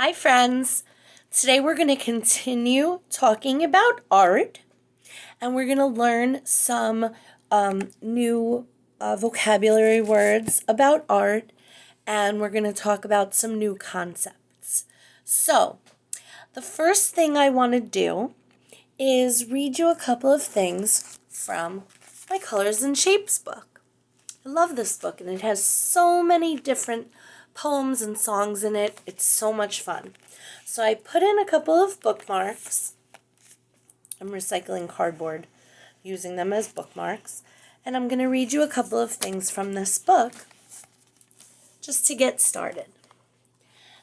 Hi, friends. Today we're going to continue talking about art, and we're going to learn some new vocabulary words about art, and we're going to talk about some new concepts. So, the first thing I want to do is read you a couple of things from my Colors and Shapes book. I love this book, and it has so many different poems and songs in it. It's so much fun. So I put in a couple of bookmarks. I'm recycling cardboard, using them as bookmarks. And I'm going to read you a couple of things from this book just to get started.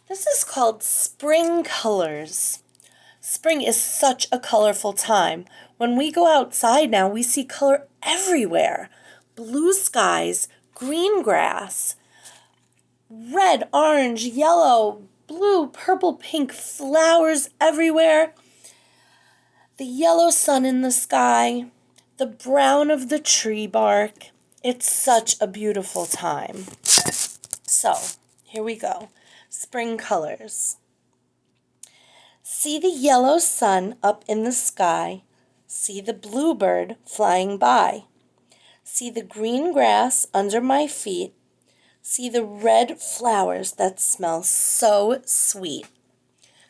This is called Spring Colors. Spring is such a colorful time. When we go outside now, we see color everywhere. Blue skies, green grass, red, orange, yellow, blue, purple, pink, flowers everywhere. The yellow sun in the sky, the brown of the tree bark. It's such a beautiful time. So, here we go. Spring colors. See the yellow sun up in the sky. See the bluebird flying by. See the green grass under my feet. See the red flowers that smell so sweet.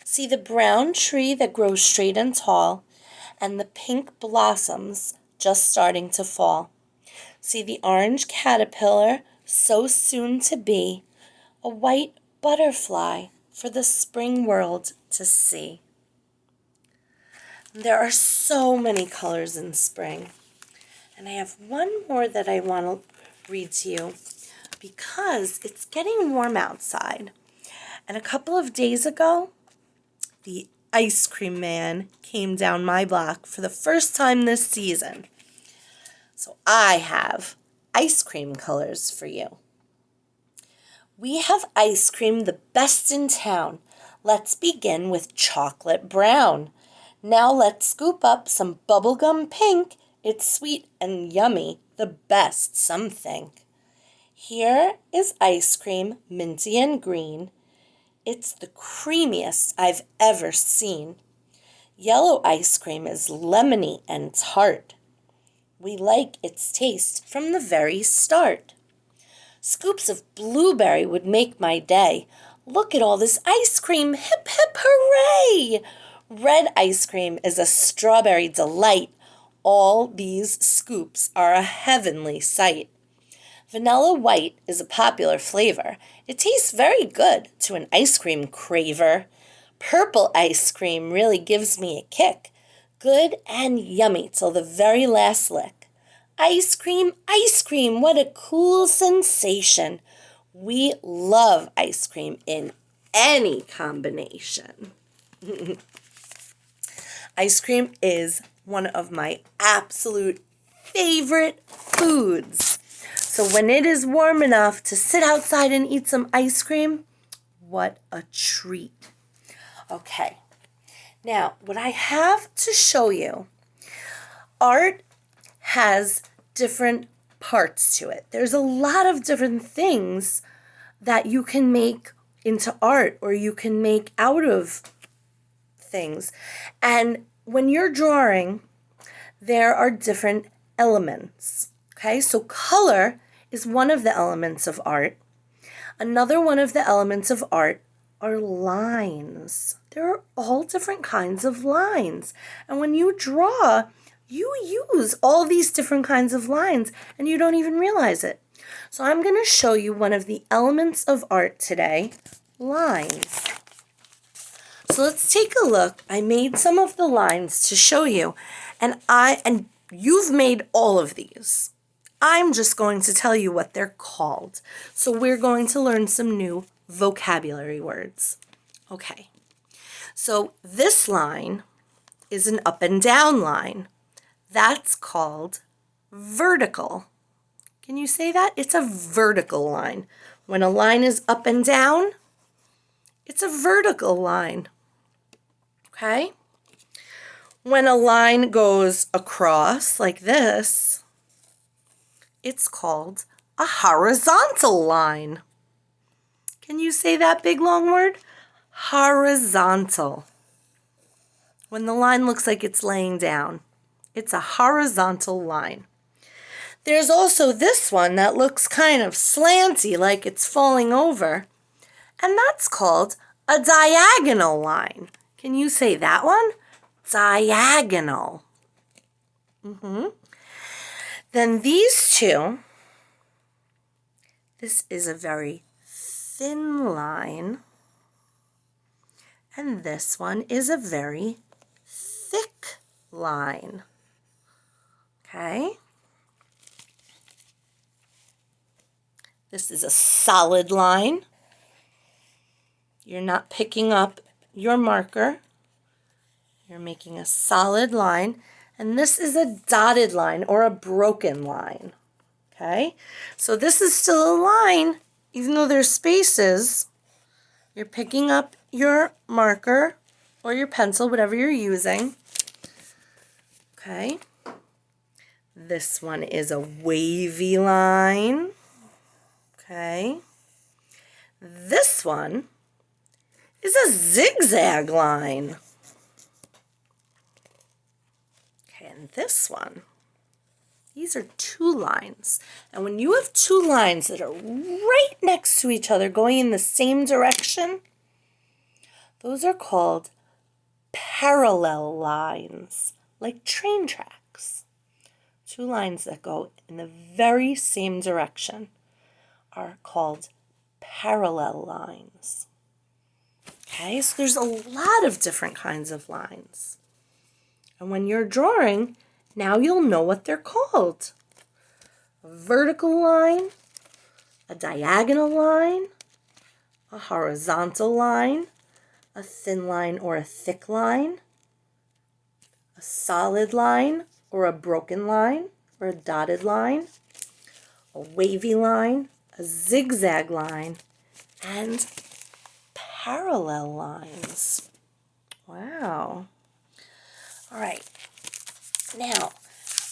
See the brown tree that grows straight and tall, and the pink blossoms just starting to fall. See the orange caterpillar so soon to be, a white butterfly for the spring world to see. There are so many colors in spring. And I have one more that I want to read to you because it's getting warm outside. And a couple of days ago, the ice cream man came down my block for the first time this season. So I have ice cream colors for you. We have ice cream the best in town. Let's begin with chocolate brown. Now let's scoop up some bubblegum pink. It's sweet and yummy, the best, some think. Here is ice cream, minty and green. It's the creamiest I've ever seen. Yellow ice cream is lemony and tart. We like its taste from the very start. Scoops of blueberry would make my day. Look at all this ice cream, hip hip hooray! Red ice cream is a strawberry delight. All these scoops are a heavenly sight. Vanilla white is a popular flavor. It tastes very good to an ice cream craver. Purple ice cream really gives me a kick. Good and yummy till the very last lick. Ice cream, what a cool sensation. We love ice cream in any combination. Ice cream is one of my absolute favorite foods. So when it is warm enough to sit outside and eat some ice cream, what a treat. Okay, now what I have to show you, art has different parts to it. There's a lot of different things that you can make into art or you can make out of things. And when you're drawing, there are different elements. Okay, so color is one of the elements of art. Another one of the elements of art are lines. There are all different kinds of lines. And when you draw, you use all these different kinds of lines and you don't even realize it. So I'm going to show you one of the elements of art today, lines. So let's take a look. I made some of the lines to show you, and you've made all of these. I'm just going to tell you what they're called. So we're going to learn some new vocabulary words. Okay. So this line is an up and down line. That's called vertical. Can you say that? It's a vertical line. When a line is up and down, it's a vertical line. Okay? When a line goes across like this, it's called a horizontal line. Can you say that big long word? horizontal. When the line looks like it's laying down, it's a horizontal line. There's also this one that looks kind of slanty, like it's falling over, and that's called a diagonal line. Can you say that one? Diagonal. Then these two, this is a very thin line, and this one is a very thick line. Okay? This is a solid line. You're not picking up your marker. You're making a solid line. And this is a dotted line or a broken line. Okay? So this is still a line, even though there's spaces. You're picking up your marker or your pencil, whatever you're using. Okay? This one is a wavy line. Okay? This one is a zigzag line. Okay, and this one, these are two lines. And when you have two lines that are right next to each other going in the same direction, those are called parallel lines, like train tracks. Two lines that go in the very same direction are called parallel lines. Okay, so there's a lot of different kinds of lines. And when you're drawing, now you'll know what they're called. A vertical line, a diagonal line, a horizontal line, a thin line or a thick line, a solid line or a broken line or a dotted line, a wavy line, a zigzag line, and parallel lines. Wow. All right. Now,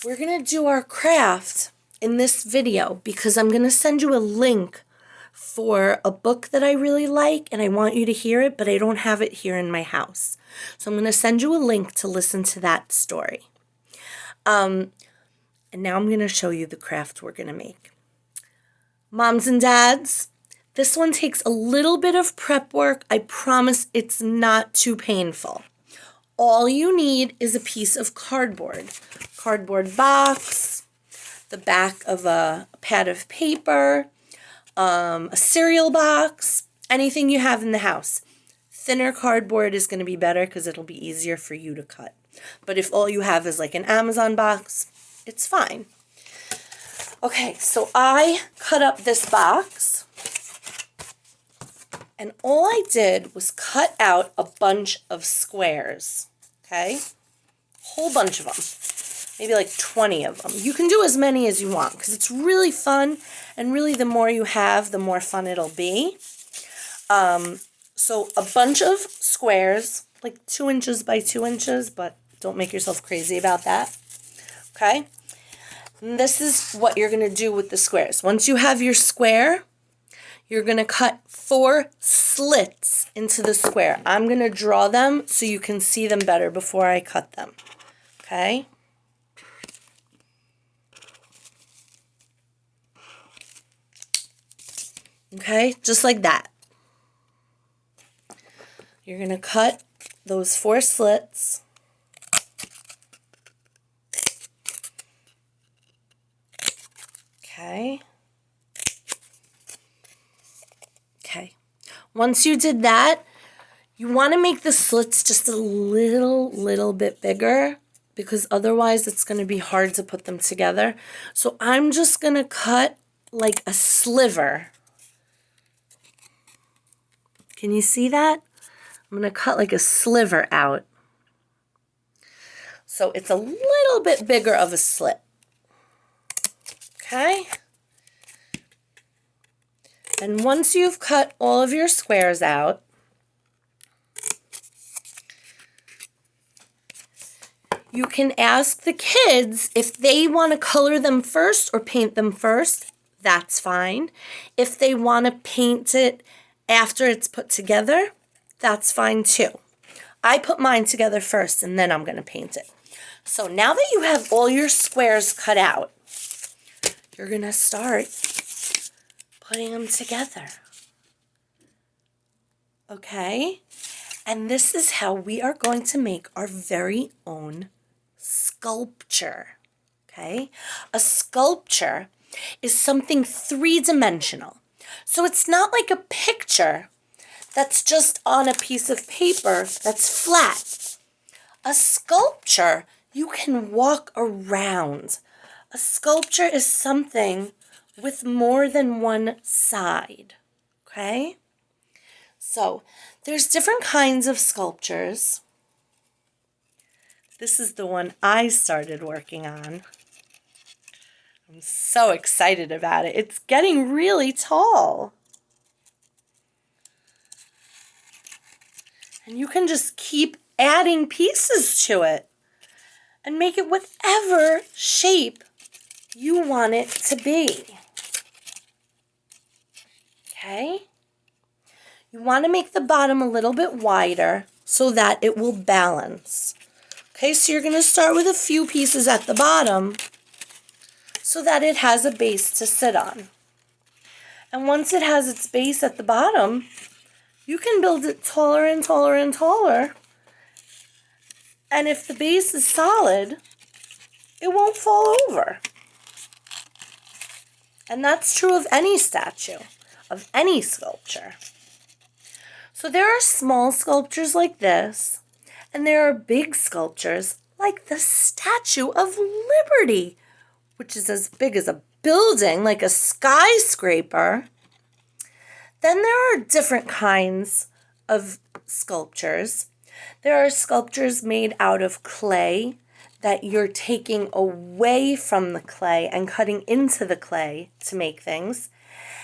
we're going to do our craft in this video because I'm going to send you a link for a book that I really like and I want you to hear it, but I don't have it here in my house. So I'm going to send you a link to listen to that story. And now I'm going to show you the craft we're going to make. Moms and dads, this one takes a little bit of prep work. I promise it's not too painful. All you need is a piece of cardboard box, the back of a pad of paper, a cereal box, anything you have in the house. Thinner cardboard is going to be better because it'll be easier for you to cut. But if all you have is like an Amazon box, it's fine. Okay, so I cut up this box, and all I did was cut out a bunch of squares, okay? Whole bunch of them, maybe like 20 of them. You can do as many as you want because it's really fun, and really the more you have, the more fun it'll be. So a bunch of squares, like 2 inches by 2 inches, but don't make yourself crazy about that, okay? And this is what you're going to do with the squares. Once you have your square, you're going to cut 4 slits into the square. I'm going to draw them so you can see them better before I cut them. Okay? Okay, just like that. You're going to cut those 4 slits. Okay. Okay. Once you did that, you want to make the slits just a little bit bigger because otherwise it's going to be hard to put them together. So I'm just going to cut like a sliver. Can you see that? I'm going to cut like a sliver out. So it's a little bit bigger of a slit. Okay? And once you've cut all of your squares out, you can ask the kids if they want to color them first or paint them first. That's fine. If they want to paint it after it's put together, that's fine too. I put mine together first and then I'm going to paint it. So now that you have all your squares cut out, you're going to start putting them together. Okay? And this is how we are going to make our very own sculpture. Okay? A sculpture is something three-dimensional. So it's not like a picture that's just on a piece of paper that's flat. A sculpture, you can walk around. A sculpture is something with more than one side. Okay? So there's different kinds of sculptures. This is the one I started working on. I'm so excited about it. It's getting really tall. And you can just keep adding pieces to it and make it whatever shape you want it to be. Okay? You want to make the bottom a little bit wider so that it will balance. Okay, so you're going to start with a few pieces at the bottom so that it has a base to sit on. And once it has its base at the bottom, you can build it taller and taller and taller. And if the base is solid, it won't fall over. And that's true of any statue, of any sculpture. So there are small sculptures like this, and there are big sculptures like the Statue of Liberty, which is as big as a building, like a skyscraper. Then there are different kinds of sculptures. There are sculptures made out of clay that you're taking away from the clay and cutting into the clay to make things.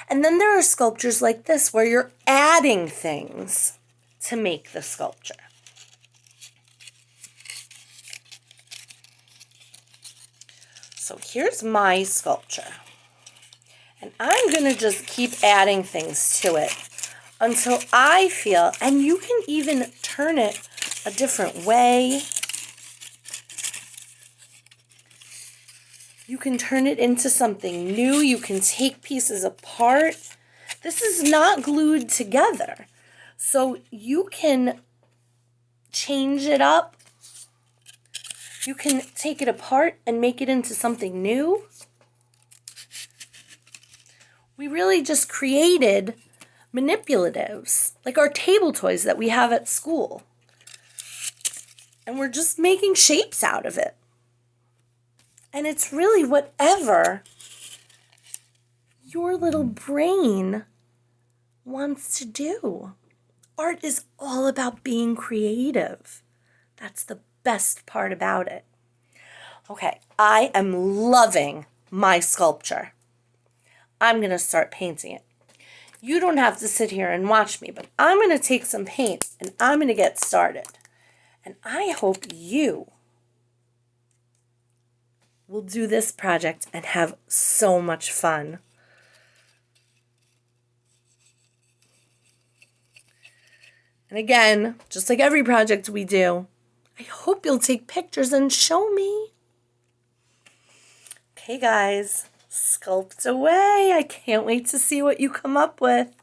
And then there are sculptures like this where you're adding things to make the sculpture. So here's my sculpture. And I'm going to just keep adding things to it until I feel, and you can even turn it a different way. You can turn it into something new. You can take pieces apart. This is not glued together. So you can change it up. You can take it apart and make it into something new. We really just created manipulatives, like our table toys that we have at school. And we're just making shapes out of it. And it's really whatever your little brain wants to do. Art is all about being creative. That's the best part about it. Okay, I am loving my sculpture. I'm going to start painting it. You don't have to sit here and watch me, but I'm going to take some paint and I'm going to get started. And I hope you will do this project and have so much fun. And again, just like every project we do, I hope you'll take pictures and show me. Okay, guys, sculpt away. I can't wait to see what you come up with.